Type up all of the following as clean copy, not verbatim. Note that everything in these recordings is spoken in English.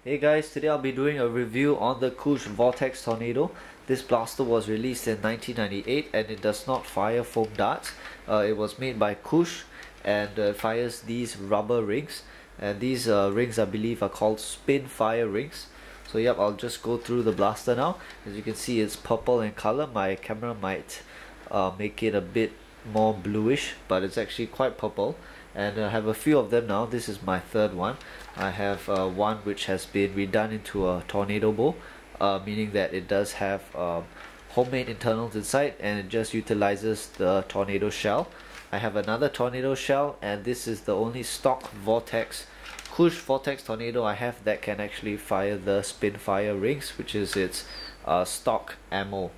Hey guys, today I'll be doing a review on the Koosh Vortex Tornado. This blaster was released in 1998 and it does not fire foam darts. It was made by Koosh and fires these rubber rings, and these rings I believe are called spin fire rings. So yep, I'll just go through the blaster now. As you can see, it's purple in color. My camera might make it a bit more bluish, but it's actually quite purple, and I have a few of them now. This is my third one. I have one which has been redone into a tornado bow, meaning that it does have homemade internals inside and it just utilizes the tornado shell. I have another tornado shell, and this is the only stock Vortex Koosh Vortex Tornado I have that can actually fire the spin fire rings, which is its stock ammo.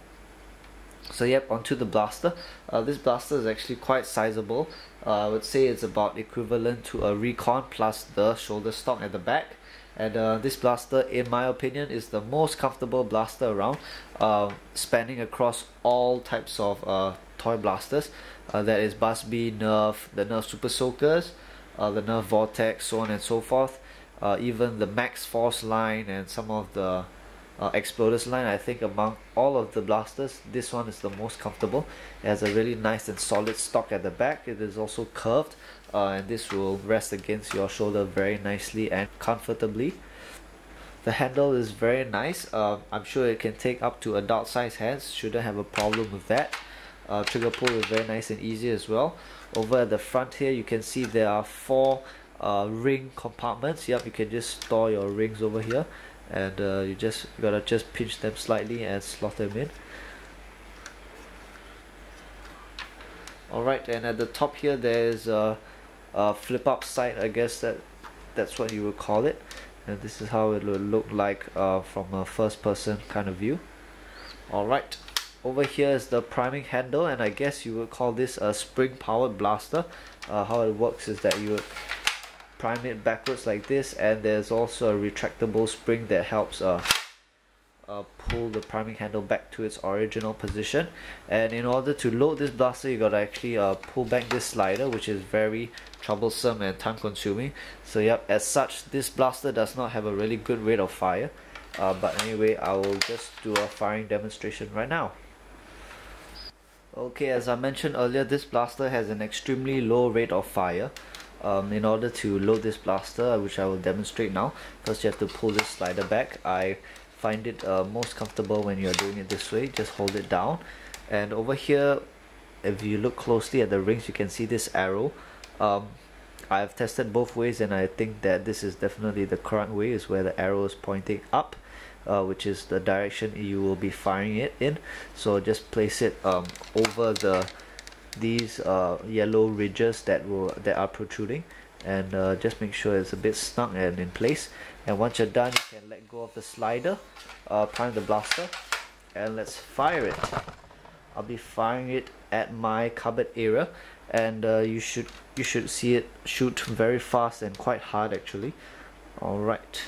So yep, onto the blaster. This blaster is actually quite sizable. I would say it's about equivalent to a Recon plus the shoulder stock at the back. And this blaster, in my opinion, is the most comfortable blaster around, spanning across all types of toy blasters. That is Buzz Bee, Nerf, the Nerf Super Soakers, the Nerf Vortex, so on and so forth. Even the Max Force line and some of the Exploders line. I think among all of the blasters, this one is the most comfortable. It has a really nice and solid stock at the back. It is also curved, and this will rest against your shoulder very nicely and comfortably. The handle is very nice. I'm sure it can take up to adult size hands. Shouldn't have a problem with that. Trigger pull is very nice and easy as well. Over at the front here, you can see there are four ring compartments. Yep, you can just store your rings over here, and you gotta just pinch them slightly and slot them in. Alright, and at the top here there's a flip up sight. I guess that's what you would call it, and this is how it will look like from a first person kind of view. Alright, over here is the priming handle, and I guess you would call this a spring powered blaster. How it works is that you would prime it backwards like this, and there's also a retractable spring that helps pull the priming handle back to its original position. And in order to load this blaster, you gotta actually pull back this slider, which is very troublesome and time consuming. So yep, as such, this blaster does not have a really good rate of fire, but anyway, I will just do a firing demonstration right now. Okay, as I mentioned earlier, this blaster has an extremely low rate of fire. In order to load this blaster, which I will demonstrate now, first you have to pull this slider back. I find it most comfortable when you're doing it this way. Just hold it down, and over here, if you look closely at the rings, you can see this arrow. I've tested both ways, and I think that this is definitely the correct way, is where the arrow is pointing up, which is the direction you will be firing it in. So just place it over these yellow ridges that are protruding, and just make sure it's a bit snug and in place. And once you're done, you can let go of the slider, prime the blaster, and let's fire it. I'll be firing it at my cupboard area, and you should see it shoot very fast and quite hard actually. Alright.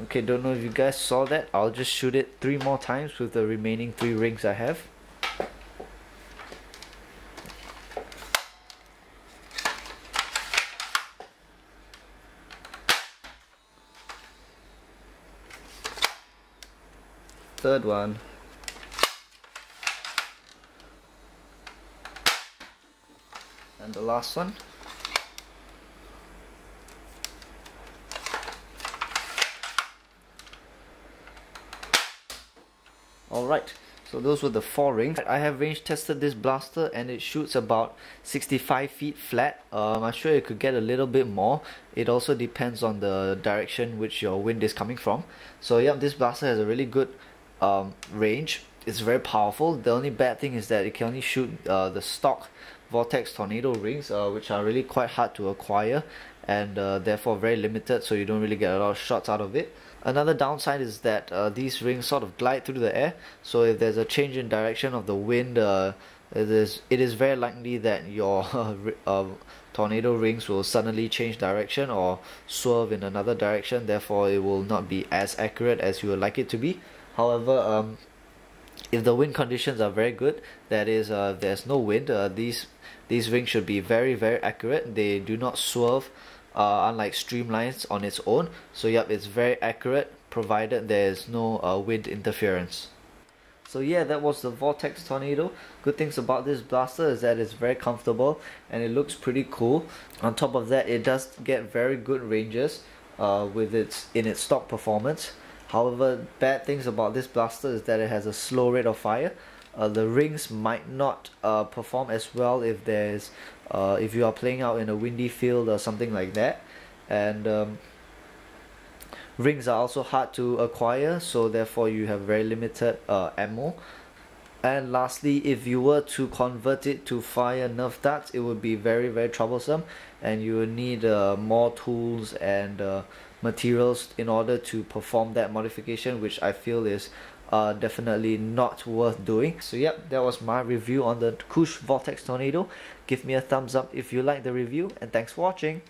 Okay, don't know if you guys saw that. I'll just shoot it 3 more times with the remaining 3 rings I have. Third one. And the last one. Alright, so those were the 4 rings. I have range tested this blaster, and it shoots about 65 feet flat. I'm sure it could get a little bit more. It also depends on the direction which your wind is coming from. So yeah, this blaster has a really good range. It's very powerful. The only bad thing is that it can only shoot the stock Vortex Tornado rings, which are really quite hard to acquire, and therefore very limited, so you don't really get a lot of shots out of it. Another downside is that these rings sort of glide through the air, so if there's a change in direction of the wind, it is very likely that your tornado rings will suddenly change direction or swerve in another direction. Therefore, it will not be as accurate as you would like it to be. However, if the wind conditions are very good, that is, there's no wind, these rings should be very accurate. They do not swerve unlike streamlines on its own. So yep, it's very accurate provided there is no wind interference. So yeah, that was the Vortex Tornado. Good things about this blaster is that it's very comfortable and it looks pretty cool. On top of that, it does get very good ranges with its stock performance. However, bad things about this blaster is that it has a slow rate of fire. The rings might not perform as well if you are playing out in a windy field or something like that. And rings are also hard to acquire, so therefore you have very limited ammo. And lastly, if you were to convert it to fire Nerf darts, it would be very troublesome, and you will need more tools and materials in order to perform that modification, which I feel is definitely not worth doing. So yep, that was my review on the Koosh Vortex Tornado. Give me a thumbs up if you like the review, and thanks for watching.